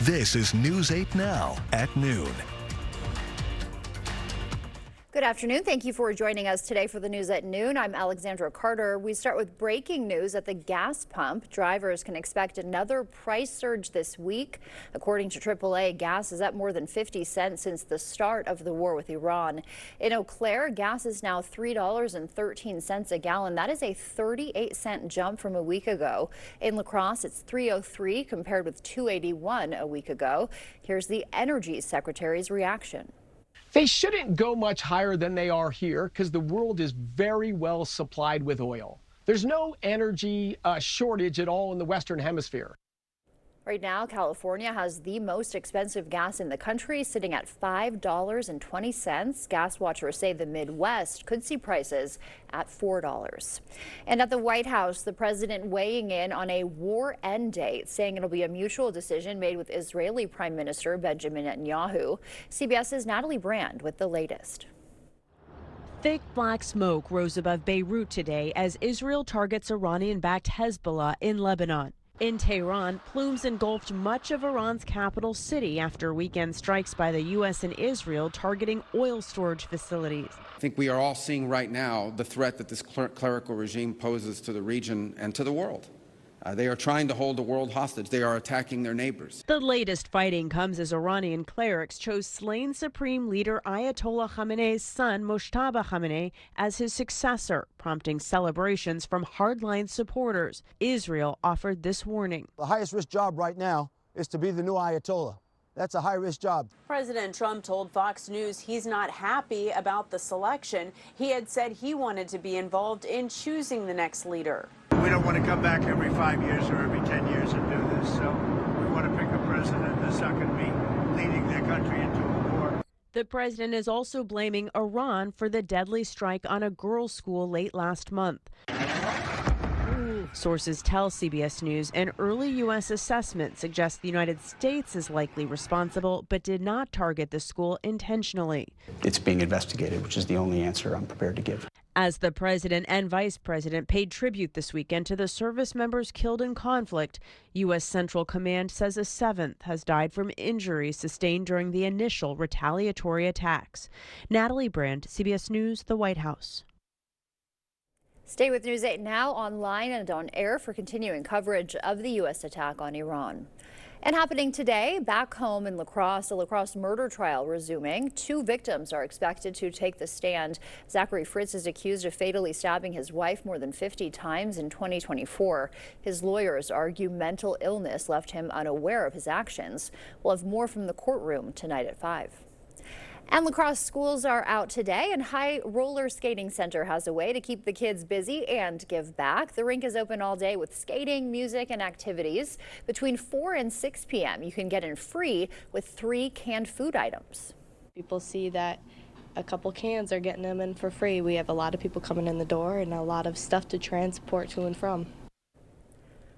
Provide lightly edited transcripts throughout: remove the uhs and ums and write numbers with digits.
This is News 8 Now at noon. Good afternoon. Thank you for joining us today for the news at noon. I'm Alexandra Carter. We start with breaking news at the gas pump. Drivers can expect another price surge this week. According to AAA, gas is up more than 50 cents since the start of the war with Iran. In Eau Claire, gas is now $3.13 a gallon. That is a 38-cent jump from a week ago. In La Crosse, it's $3.03 compared with $2.81 a week ago. Here's the Energy Secretary's reaction. They shouldn't go much higher than they are here because the world is very well supplied with oil. There's no energy shortage at all in the Western Hemisphere. Right now, California has the most expensive gas in the country, sitting at $5.20. Gas watchers say the Midwest could see prices at $4. And at the White House, the president weighing in on a war end date, saying it'll be a mutual decision made with Israeli Prime Minister Benjamin Netanyahu. CBS's Natalie Brand with the latest. Thick black smoke rose above Beirut today as Israel targets Iranian-backed Hezbollah in Lebanon. In Tehran, plumes engulfed much of Iran's capital city after weekend strikes by the U.S. and Israel targeting oil storage facilities. I think we are all seeing right now the threat that this clerical regime poses to the region and to the world. They are trying to hold the world hostage. They are attacking their neighbors. The latest fighting comes as Iranian clerics chose slain Supreme Leader Ayatollah Khamenei's son, Mojtaba Khamenei, as his successor, prompting celebrations from hardline supporters. Israel offered this warning. The highest risk job right now is to be the new Ayatollah. That's a high-risk job. President Trump told Fox News he's not happy about the selection. He had said he wanted to be involved in choosing the next leader. We don't want to come back every 5 years or every 10 years and do this, so we want to pick a president that's not going to be leading their country into a war. The president is also blaming Iran for the deadly strike on a girls' school late last month. Sources tell CBS News an early U.S. assessment suggests the United States is likely responsible, but did not target the school intentionally. It's being investigated, which is the only answer I'm prepared to give. As the president and vice president paid tribute this weekend to the service members killed in conflict, U.S. Central Command says a seventh has died from injuries sustained during the initial retaliatory attacks. Natalie Brand, CBS News, the White House. Stay with News 8 Now online and on air for continuing coverage of the U.S. attack on Iran. And happening today, back home in La Crosse, the La Crosse murder trial resuming. 2 victims are expected to take the stand. Zachary Fritz is accused of fatally stabbing his wife more than 50 times in 2024. His lawyers argue mental illness left him unaware of his actions. We'll have more from the courtroom tonight at 5. And La Crosse schools are out today, and High Roller Skating Center has a way to keep the kids busy and give back. The rink is open all day with skating, music, and activities. Between 4 and 6 p.m., you can get in free with 3 canned food items. People see that a couple cans are getting them in for free. We have a lot of people coming in the door and a lot of stuff to transport to and from.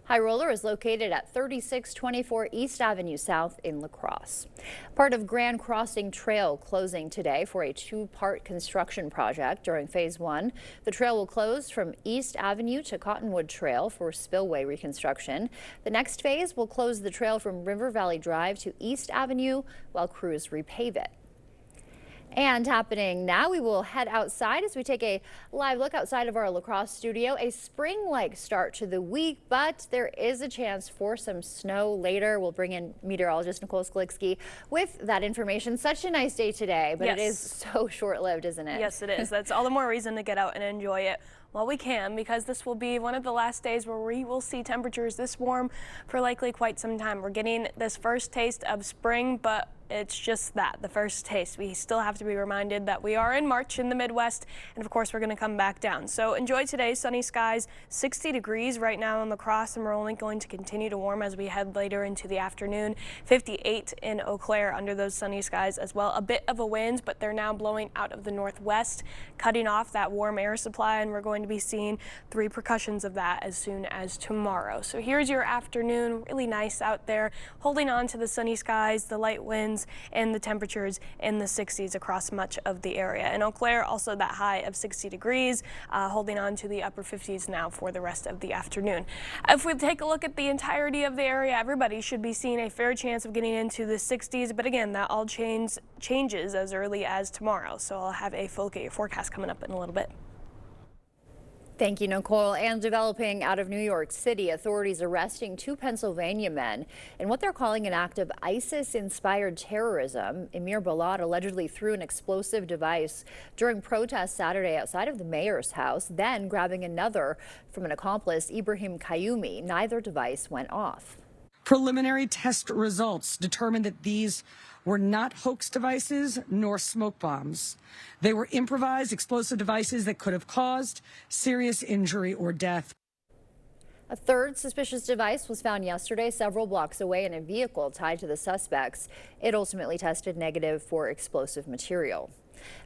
High Roller is located at 3624 East Avenue South in La Crosse. Part of Grand Crossing Trail closing today for a 2-part construction project. During Phase 1, the trail will close from East Avenue to Cottonwood Trail for spillway reconstruction. The next phase will close the trail from River Valley Drive to East Avenue while crews repave it. And happening now, we will head outside as we take a live look outside of our La Crosse studio. A spring-like start to the week, but there is a chance for some snow later. We'll bring in meteorologist Nicole Sklicksky with that information. Such a nice day today, but yes, it is so short-lived, isn't it? Yes, it is. That's all the more reason to get out and enjoy it while we can, because this will be one of the last days where we will see temperatures this warm for likely quite some time. We're getting this first taste of spring, but it's just that, the first taste. We still have to be reminded that we are in March in the Midwest, and of course we're going to come back down. So enjoy today's sunny skies. 60 degrees right now in La Crosse, and we're only going to continue to warm as we head later into the afternoon. 58 in Eau Claire under those sunny skies as well. A bit of a wind, but they're now blowing out of the northwest, cutting off that warm air supply, and we're going to be seeing the repercussions of that as soon as tomorrow. So here's your afternoon. Really nice out there, holding on to the sunny skies, the light winds, winds and the temperatures in the 60s across much of the area. In Eau Claire, also that high of 60 degrees, holding on to the upper 50s now for the rest of the afternoon. If we take a look at the entirety of the area, everybody should be seeing a fair chance of getting into the 60s, but again, that all changes as early as tomorrow. So I'll have a full forecast coming up in a little bit. Thank you, Nicole. And developing out of New York City, authorities arresting 2 Pennsylvania men in what they're calling an act of ISIS-inspired terrorism. Emir Balad allegedly threw an explosive device during protests Saturday outside of the mayor's house, then grabbing another from an accomplice, Ibrahim Kayumi. Neither device went off. Preliminary test results determined that these were not hoax devices nor smoke bombs. They were improvised explosive devices that could have caused serious injury or death. A third suspicious device was found yesterday several blocks away in a vehicle tied to the suspects. It ultimately tested negative for explosive material.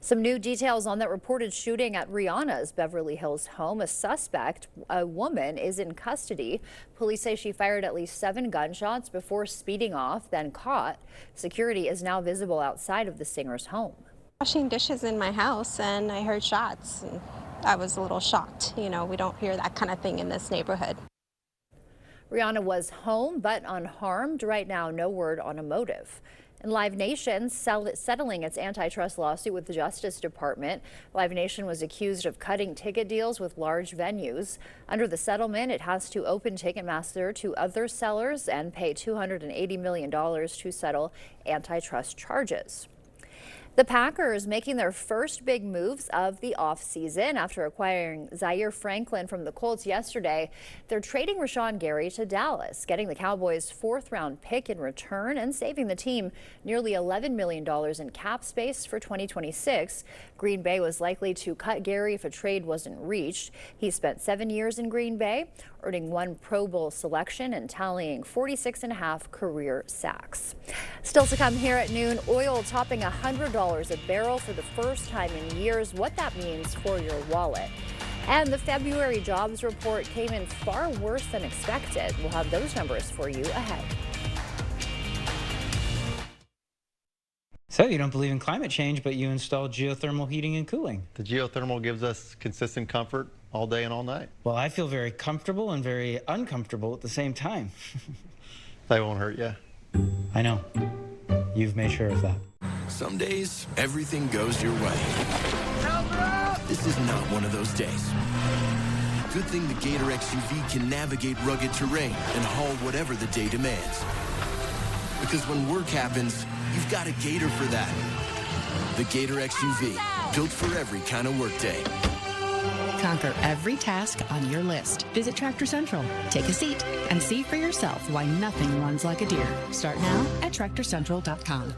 Some new details on that reported shooting at Rihanna's Beverly Hills home. A suspect, a woman, is in custody. Police say she fired at least 7 gunshots before speeding off, then caught. Security is now visible outside of the singer's home. Washing dishes in my house and I heard shots. And I was a little shocked. You know, we don't hear that kind of thing in this neighborhood. Rihanna was home but unharmed. Right now, no word on a motive. And Live Nation settling its antitrust lawsuit with the Justice Department. Live Nation was accused of cutting ticket deals with large venues. Under the settlement, it has to open Ticketmaster to other sellers and pay $280 million to settle antitrust charges. The Packers making their first big moves of the offseason after acquiring Zaire Franklin from the Colts yesterday. They're trading Rashawn Gary to Dallas, getting the Cowboys' 4th-round pick in return and saving the team nearly $11 million in cap space for 2026. Green Bay was likely to cut Gary if a trade wasn't reached. He spent 7 years in Green Bay, earning 1 Pro Bowl selection and tallying 46.5 career sacks. Still to come here at noon, oil topping $100 a barrel for the first time in years, what that means for your wallet. And the February jobs report came in far worse than expected. We'll have those numbers for you ahead. So you don't believe in climate change, but you install geothermal heating and cooling. The geothermal gives us consistent comfort all day and all night. Well, I feel very comfortable and very uncomfortable at the same time. They won't hurt you. I know. You've made sure of that. Some days, everything goes your way. This is not one of those days. Good thing the Gator XUV can navigate rugged terrain and haul whatever the day demands. Because when work happens, you've got a Gator for that. The Gator XUV, built for every kind of workday. Conquer every task on your list. Visit Tractor Central. Take a seat and see for yourself why nothing runs like a deer. Start now at TractorCentral.com.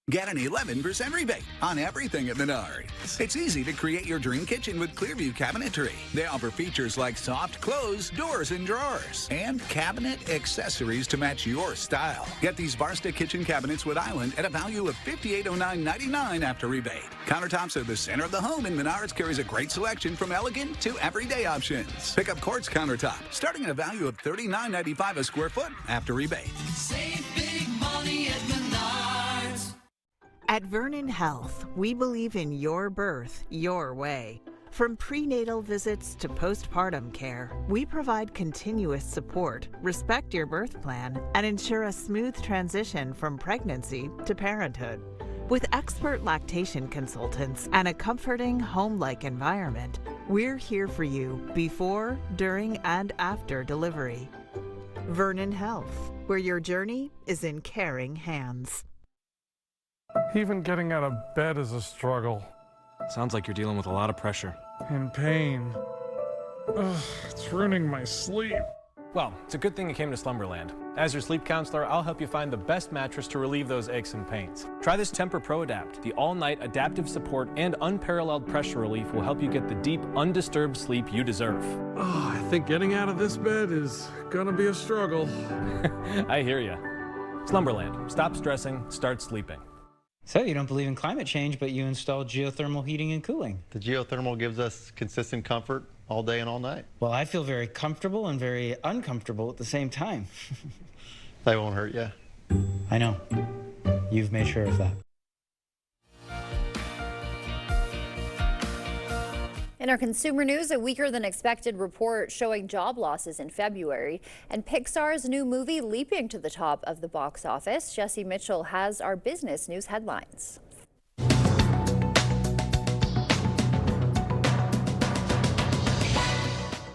Get an 11% rebate on everything at Menards. It's easy to create your dream kitchen with Clearview Cabinetry. They offer features like soft close, doors, and drawers, and cabinet accessories to match your style. Get these bar stick kitchen cabinets with island at a value of $5809.99 after rebate. Countertops are the center of the home, and Menards carries a great selection from elegant to everyday options. Pick up quartz countertop, starting at a value of $39.95 a square foot after rebate. Save big money at Menards. At Vernon Health, we believe in your birth, your way. From prenatal visits to postpartum care, we provide continuous support, respect your birth plan, and ensure a smooth transition from pregnancy to parenthood. With expert lactation consultants and a comforting home-like environment, we're here for you before, during, and after delivery. Vernon Health, where your journey is in caring hands. Even getting out of bed is a struggle. Sounds like you're dealing with a lot of pressure. And pain. Ugh, it's ruining my sleep. Well, it's a good thing you came to Slumberland. As your sleep counselor, I'll help you find the best mattress to relieve those aches and pains. Try this Tempur Pro Adapt. The all-night adaptive support and unparalleled pressure relief will help you get the deep, undisturbed sleep you deserve. Oh, I think getting out of this bed is gonna be a struggle. I hear ya. Slumberland. Stop stressing, start sleeping. So you don't believe in climate change, but you install geothermal heating and cooling. The geothermal gives us consistent comfort all day and all night. Well, I feel very comfortable and very uncomfortable at the same time. They won't hurt you. I know. you've made sure of that. In our consumer news, a weaker than expected report showing job losses in February, and Pixar's new movie leaping to the top of the box office. Jesse Mitchell has our business news headlines.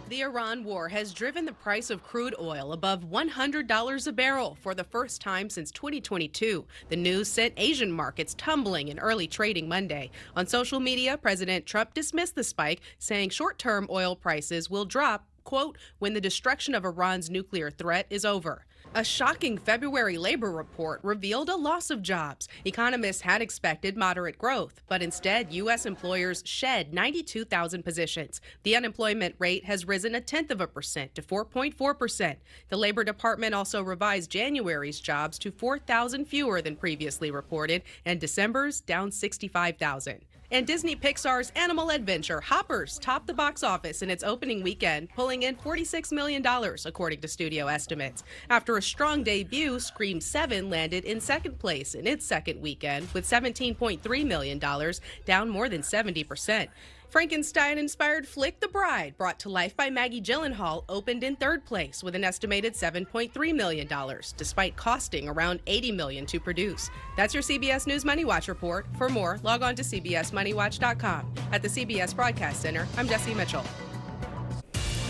The Iran war has driven the price of crude oil above $100 a barrel for the first time since 2022. The news sent Asian markets tumbling in early trading Monday. On social media, President Trump dismissed the spike, saying short-term oil prices will drop, quote, when the destruction of Iran's nuclear threat is over. A shocking February labor report revealed a loss of jobs. Economists had expected moderate growth, but instead, U.S. employers shed 92,000 positions. The unemployment rate has risen 0.1% to 4.4%. The Labor Department also revised January's jobs to 4,000 fewer than previously reported, and December's down 65,000. And Disney Pixar's Animal Adventure Hoppers topped the box office in its opening weekend, pulling in $46 million, according to studio estimates. After a strong debut, Scream 7 landed in second place in its second weekend with $17.3 million, down more than 70%. Frankenstein-inspired flick The Bride, brought to life by Maggie Gyllenhaal, opened in third place with an estimated $7.3 million, despite costing around $80 million to produce. That's your CBS News Money Watch report. For more, log on to cbsmoneywatch.com. At the CBS Broadcast Center, I'm Jesse Mitchell.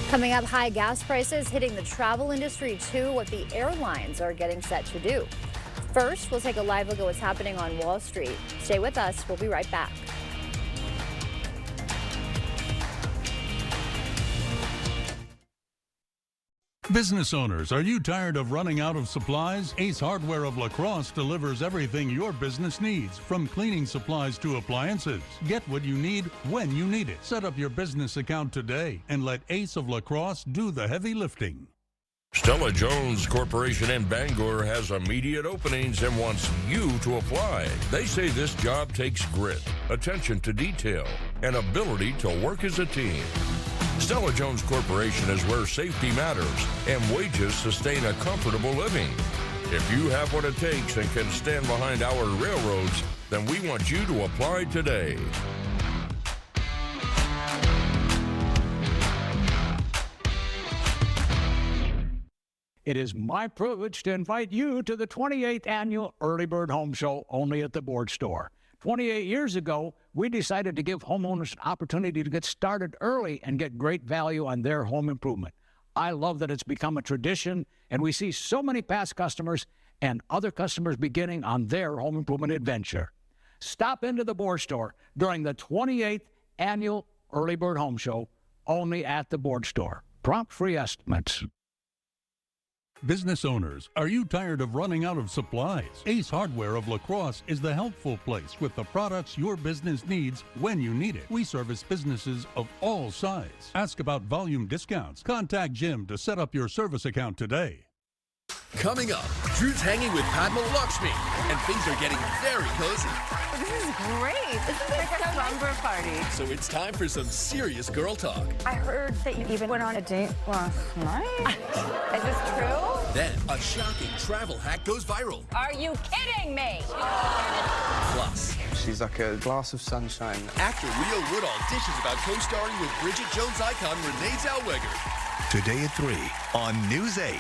Coming up, high gas prices hitting the travel industry too, what the airlines are getting set to do. First, we'll take a live look at what's happening on Wall Street. Stay with us. We'll be right back. Business owners, are you tired of running out of supplies? Ace Hardware of La Crosse delivers everything your business needs, from cleaning supplies to appliances. Get what you need when you need it. Set up your business account today and let Ace of La Crosse do the heavy lifting. Stella Jones Corporation in Bangor has immediate openings and wants you to apply. They say this job takes grit, attention to detail, and ability to work as a team. Stella Jones Corporation is where safety matters and wages sustain a comfortable living. If you have what it takes and can stand behind our railroads, then we want you to apply today. It is my privilege to invite you to the 28th Annual Early Bird Home Show, only at the Board Store. 28 years ago, we decided to give homeowners an opportunity to get started early and get great value on their home improvement. I love that it's become a tradition, and we see so many past customers and other customers beginning on their home improvement adventure. Stop into the Board Store during the 28th Annual Early Bird Home Show, only at the Board Store. Prompt free estimates. Business owners, are you tired of running out of supplies? Ace Hardware of La Crosse is the helpful place with the products your business needs when you need it. We service businesses of all sizes. Ask about volume discounts. Contact Jim to set up your service account today. Coming up, Drew's hanging with Padma Lakshmi, and things are getting very cozy. This is great. This is like a slumber party. So it's time for some serious girl talk. I heard that you even went on a date last night. Is this true? Then, a shocking travel hack goes viral. Are you kidding me? Plus, she's like a glass of sunshine. Actor Rio Wood auditions about co-starring with Bridget Jones icon Renee Zellweger. Today at 3 on News 8.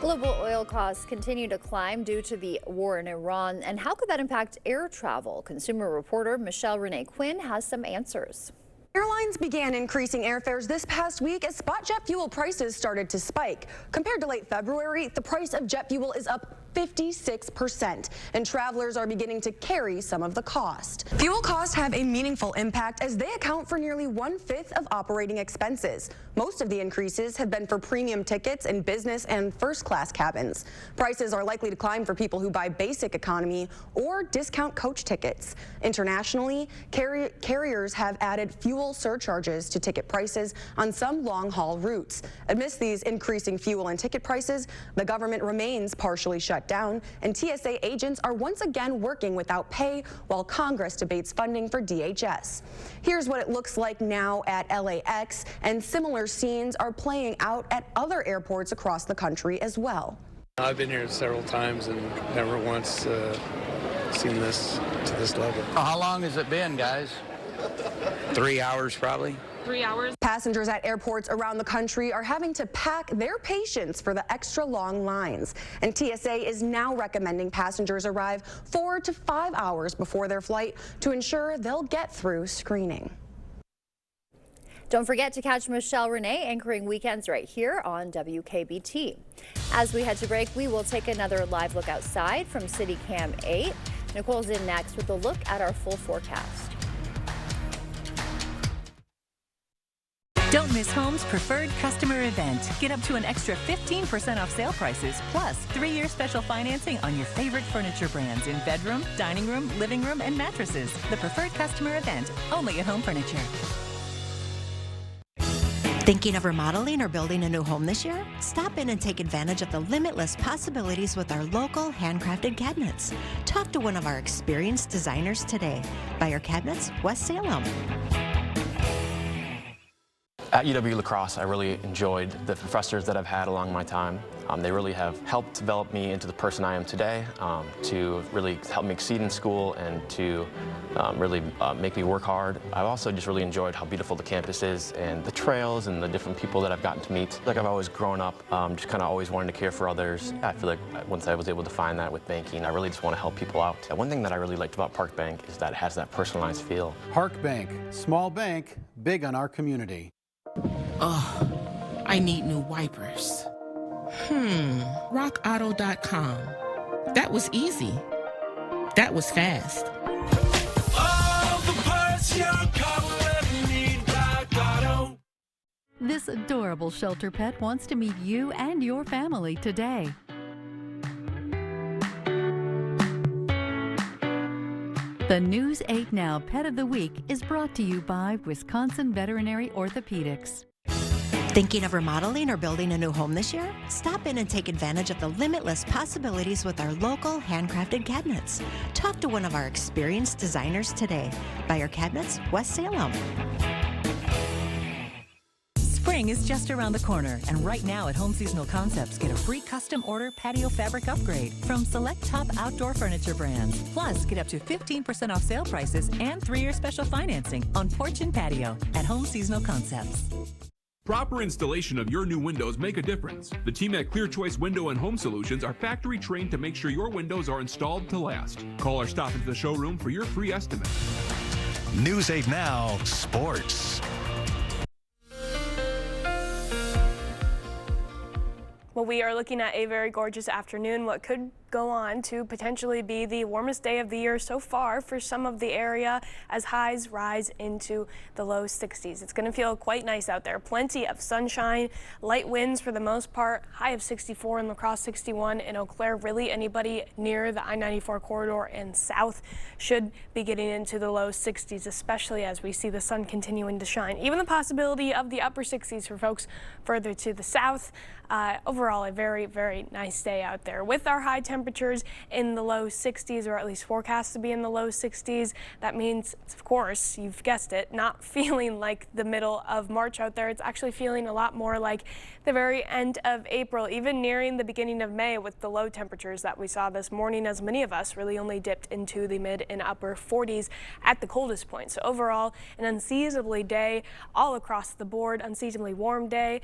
Global oil costs continue to climb due to the war in Iran. And how could that impact air travel? Consumer reporter Michelle Renee Quinn has some answers. Airlines began increasing airfares this past week as spot jet fuel prices started to spike. Compared to late February, the price of jet fuel is up 56%, and travelers are beginning to carry some of the cost. Fuel costs have a meaningful impact as they account for nearly 1/5 of operating expenses. Most of the increases have been for premium tickets in business and first class cabins. Prices are likely to climb for people who buy basic economy or discount coach tickets. Internationally, carriers have added fuel surcharges to ticket prices on some long-haul routes. Amidst these increasing fuel and ticket prices, the government remains partially shut shut down, and TSA agents are once again working without pay while Congress debates funding for DHS. Here's what it looks like now at LAX, and similar scenes are playing out at other airports across the country as well. I've been here several times and never once seen this to this level. How long has it been, guys? 3 hours probably. 3 hours. Passengers at airports around the country are having to pack their patience for the extra long lines. And TSA is now recommending passengers arrive 4 to 5 hours before their flight to ensure they'll get through screening. Don't forget to catch Michelle Renee anchoring weekends right here on WKBT. As we head to break, we will take another live look outside from City Cam 8. Nicole's in next with a look at our full forecast. Don't miss Home's preferred customer event. Get up to an extra 15% off sale prices, plus 3-year special financing on your favorite furniture brands in bedroom, dining room, living room, and mattresses. The preferred customer event, only at Home Furniture. Thinking of remodeling or building a new home this year? Stop in and take advantage of the limitless possibilities with our local handcrafted cabinets. Talk to one of our experienced designers today. Buyer Cabinets, West Salem. At UW La Crosse, I really enjoyed the professors that I've had along my time. They really have helped develop me into the person I am today, to really help me exceed in school and to really make me work hard. I've also just really enjoyed how beautiful the campus is and the trails and the different people that I've gotten to meet. Like I've always grown up, just kind of always wanting to care for others. I feel like once I was able to find that with banking, I really just want to help people out. One thing that I really liked about Park Bank is that it has that personalized feel. Park Bank, small bank, big on our community. Ugh, I need new wipers. RockAuto.com. That was easy. That was fast. All the parts your car will ever need, Rock Auto. This adorable shelter pet wants to meet you and your family today. The News 8 Now Pet of the Week is brought to you by Wisconsin Veterinary Orthopedics. Thinking of remodeling or building a new home this year? Stop in and take advantage of the limitless possibilities with our local handcrafted cabinets. Talk to one of our experienced designers today. Buyer Cabinets, West Salem. Spring is just around the corner, and right now at Home Seasonal Concepts, get a free custom order patio fabric upgrade from select top outdoor furniture brands. Plus, get up to 15% off sale prices and 3-year special financing on porch and patio at Home Seasonal Concepts. Proper installation of your new windows make a difference. The team at Clear Choice Window and Home Solutions are factory trained to make sure your windows are installed to last. Call or stop into the showroom for your free estimate. News 8 Now Sports. Well, we are looking at a very gorgeous afternoon, what could go on to potentially be the warmest day of the year so far for some of the area as highs rise into the low 60s. It's going to feel quite nice out there. Plenty of sunshine, light winds for the most part, high of 64 in La Crosse, 61 in Eau Claire. Really anybody near the I-94 corridor and south should be getting into the low 60s, especially as we see the sun continuing to shine. Even the possibility of the upper 60s for folks further to the south. Overall, a very, very nice day out there with our high temperatures in the low 60s, or at least forecast to be in the low 60s. That means, of course, you've guessed it, not feeling like the middle of March out there. It's actually feeling a lot more like the very end of April, even nearing the beginning of May with the low temperatures that we saw this morning, as many of us really only dipped into the mid and upper 40s at the coldest point. So overall, an unseasonably day all across the board, unseasonably warm day,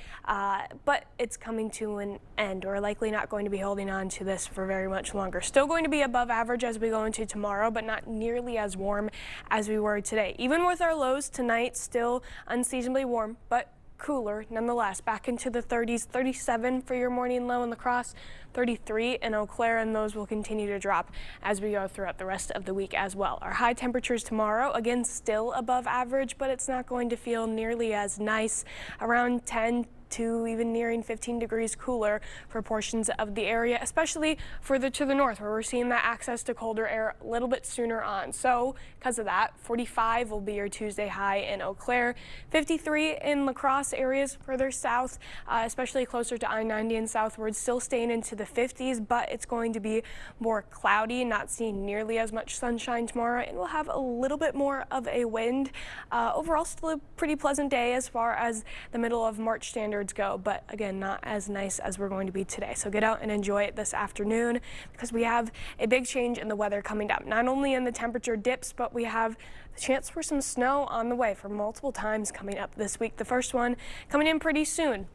but it's coming to an end. We're likely not going to be holding on to this for very much longer. Still going to be above average as we go into tomorrow, but not nearly as warm as we were today. Even with our lows tonight, still unseasonably warm, but cooler nonetheless. Back into the 30s, 37 for your morning low in La Crosse, 33 in Eau Claire, and those will continue to drop as we go throughout the rest of the week as well. Our high temperatures tomorrow, again, still above average, but it's not going to feel nearly as nice. Around 10 to even nearing 15 degrees cooler for portions of the area, especially further to the north, where we're seeing that access to colder air a little bit sooner on. So because of that, 45 will be your Tuesday high in Eau Claire, 53 in La Crosse areas further south, especially closer to I-90 and southward, still staying into the 50s, but it's going to be more cloudy, not seeing nearly as much sunshine tomorrow, and we'll have a little bit more of a wind. Overall, still a pretty pleasant day as far as the middle of March standards go, but again, not as nice as we're going to be today. So get out and enjoy it this afternoon, because we have a big change in the weather coming up. Not only in the temperature dips, but we have the chance for some snow on the way for multiple times coming up this week. The first one coming in pretty soon.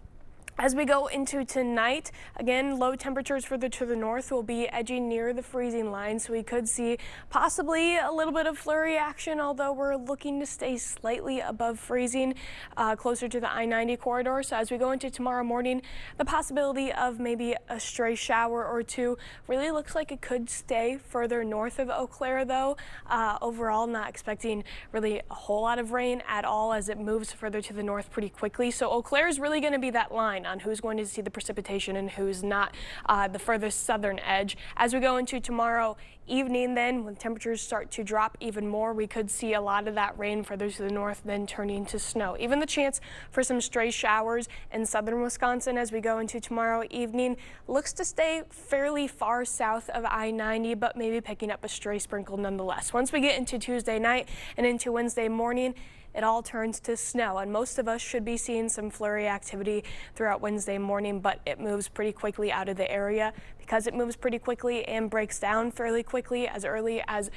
As we go into tonight, again, low temperatures further to the north will be edging near the freezing line, so we could see possibly a little bit of flurry action, although we're looking to stay slightly above freezing, closer to the I-90 corridor. So as we go into tomorrow morning, the possibility of maybe a stray shower or two really looks like it could stay further north of Eau Claire, though. Overall, not expecting really a whole lot of rain at all as it moves further to the north pretty quickly. So Eau Claire is really going to be that line on who's going to see the precipitation and who's not, the furthest southern edge. As we go into tomorrow evening, then when temperatures start to drop even more, we could see a lot of that rain further to the north then turning to snow. Even the chance for some stray showers in southern Wisconsin as we go into tomorrow evening looks to stay fairly far south of I-90, but maybe picking up a stray sprinkle nonetheless. Once we get into Tuesday night and into Wednesday morning, it all turns to snow, and most of us should be seeing some flurry activity throughout Wednesday morning, but it moves pretty quickly out of the area. Because it moves pretty quickly and breaks down fairly quickly as early as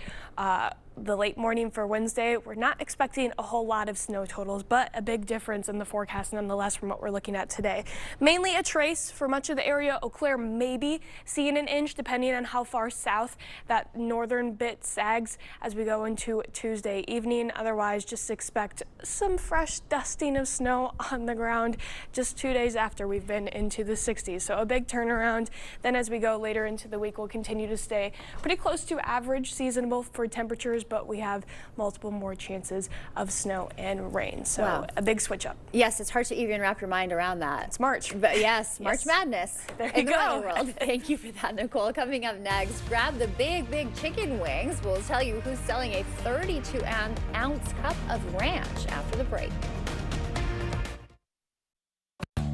the late morning for Wednesday, we're not expecting a whole lot of snow totals, but a big difference in the forecast nonetheless from what we're looking at today. Mainly a trace for much of the area. Eau Claire maybe seeing an inch depending on how far south that northern bit sags as we go into Tuesday evening. Otherwise, just expect some fresh dusting of snow on the ground just 2 days after we've been into the 60s. So a big turnaround. Then as we go later into the week, we'll continue to stay pretty close to average seasonable for temperatures, but we have multiple more chances of snow and rain. So wow, a big switch up. Yes, it's hard to even wrap your mind around that. It's March. But yes, March Madness. There you in the go. weather world. Thank you for that, Nicole. Coming up next, grab the big chicken wings. We'll tell you who's selling a 32-ounce cup of ranch after the break.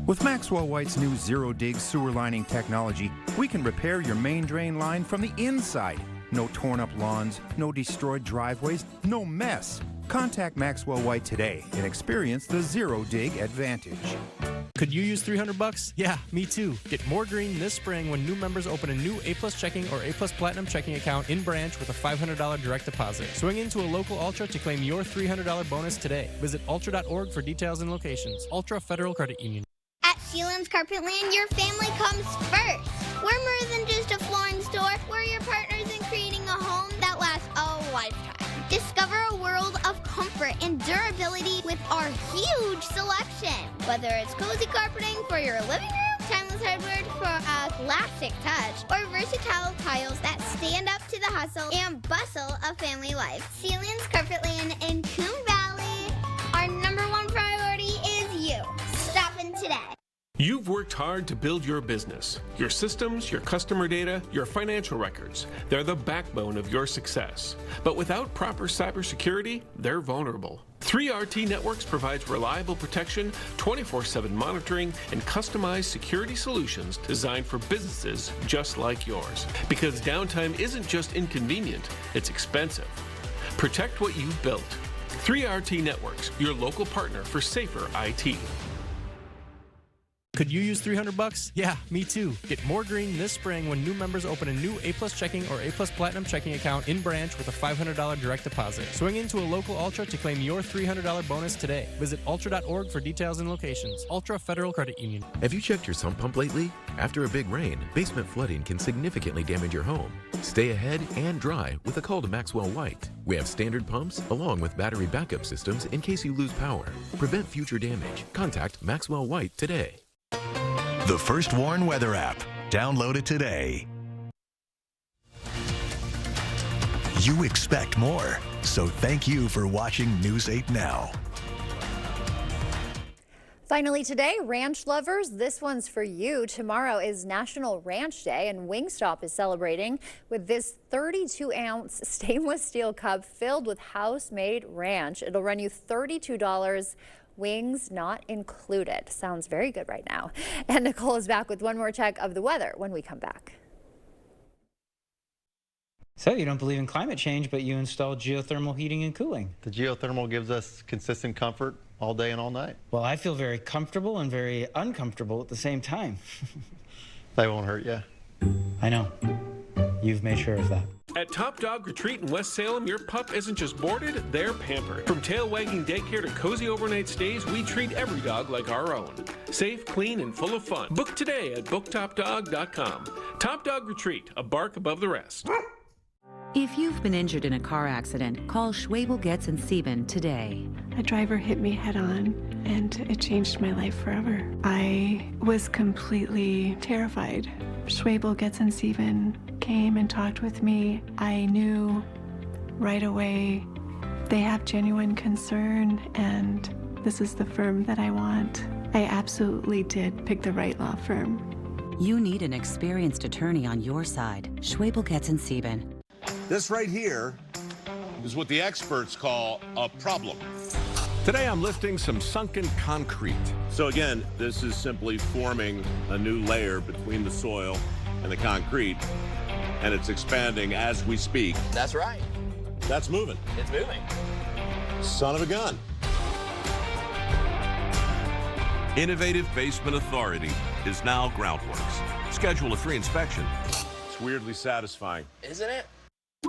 With Maxwell White's new zero-dig sewer lining technology, we can repair your main drain line from the inside. No torn-up lawns, no destroyed driveways, no mess. Contact Maxwell White today and experience the zero-dig advantage. Could you use $300? Yeah, me too. Get more green this spring when new members open a new A+ checking or A+ Platinum checking account in branch with a $500 direct deposit. Swing into a local Ultra to claim your $300 bonus today. Visit ultra.org for details and locations. Ultra Federal Credit Union. At Sealands Carpetland, your family comes first. We're more than just a flooring store. We're your partners in creating a home that lasts a lifetime. Discover a world of comfort and durability with our huge selection. Whether it's cozy carpeting for your living room, timeless hardwood for a classic touch, or versatile tiles that stand up to the hustle and bustle of family life. Sealands Carpetland in Coon Valley. Our #1 priority is you. Stop in today. You've worked hard to build your business. Your systems, your customer data, your financial records. They're the backbone of your success. But without proper cybersecurity, they're vulnerable. 3RT Networks provides reliable protection, 24/7 monitoring, and customized security solutions designed for businesses just like yours. Because downtime isn't just inconvenient, it's expensive. Protect what you've built. 3RT Networks, your local partner for safer IT. Could you use $300? Yeah, me too. Get more green this spring when new members open a new A+ checking or A+ Platinum checking account in branch with a $500 direct deposit. Swing into a local Ultra to claim your $300 bonus today. Visit ultra.org for details and locations. Ultra Federal Credit Union. Have you checked your sump pump lately? After a big rain, basement flooding can significantly damage your home. Stay ahead and dry with a call to Maxwell White. We have standard pumps along with battery backup systems in case you lose power. Prevent future damage. Contact Maxwell White today. The First Warn Weather app. Download it today. You expect more, so thank you for watching News 8 Now. Finally today, ranch lovers, this one's for you. Tomorrow is National Ranch Day, and Wingstop is celebrating with this 32-ounce stainless steel cup filled with house-made ranch. It'll run you $32, wings not included. Sounds very good right now. And Nicole is back with one more check of the weather when we come back. So you don't believe in climate change, but you installed geothermal heating and cooling. The geothermal gives us consistent comfort all day and all night. Well, I feel very comfortable and very uncomfortable at the same time. They won't hurt you. I know. You've made sure of that. At Top Dog Retreat in West Salem, your pup isn't just boarded, they're pampered. From tail wagging daycare to cozy overnight stays, we treat every dog like our own. Safe, clean, and full of fun. Book today at booktopdog.com. Top Dog Retreat, a bark above the rest. If you've been injured in a car accident, call Schwabel, Getz & Sieben today. A driver hit me head on, and it changed my life forever. I was completely terrified. Schwabel, Getz & Sieben came and talked with me. I knew right away they have genuine concern, and this is the firm that I want. I absolutely did pick the right law firm. You need an experienced attorney on your side. Schwabel, Getz & Sieben. This right here is what the experts call a problem. Today I'm lifting some sunken concrete. So again, this is simply forming a new layer between the soil and the concrete, and it's expanding as we speak. That's right. That's moving. It's moving. Son of a gun. Innovative Basement Authority is now Groundworks. Schedule a free inspection. It's weirdly satisfying. Isn't it?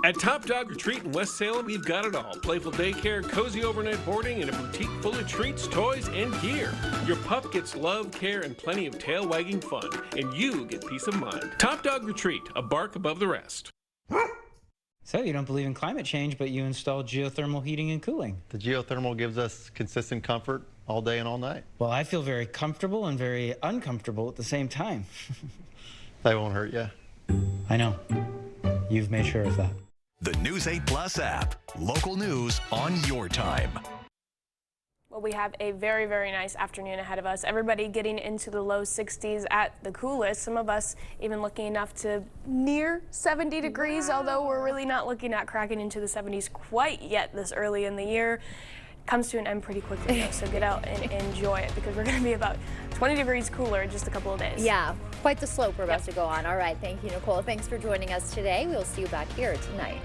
At Top Dog Retreat in West Salem, we've got it all. Playful daycare, cozy overnight boarding, and a boutique full of treats, toys, and gear. Your pup gets love, care, and plenty of tail-wagging fun, and you get peace of mind. Top Dog Retreat, a bark above the rest. So you don't believe in climate change, but you installed geothermal heating and cooling. The geothermal gives us consistent comfort all day and all night. Well, I feel very comfortable and very uncomfortable at the same time. They won't hurt you. I know. You've made sure of that. The News 8 Plus app. Local news on your time. Well, we have a very, very nice afternoon ahead of us. Everybody getting into the low 60s at the coolest. Some of us even looking enough to near 70 degrees, although we're really not looking at cracking into the 70s quite yet this early in the year. Comes to an end pretty quickly though, so get out and enjoy it because we're going to be about 20 degrees cooler in just a couple of days. Yeah, quite the slope we're about to go on. All right, thank you, Nicole. Thanks for joining us today. We'll see you back here tonight.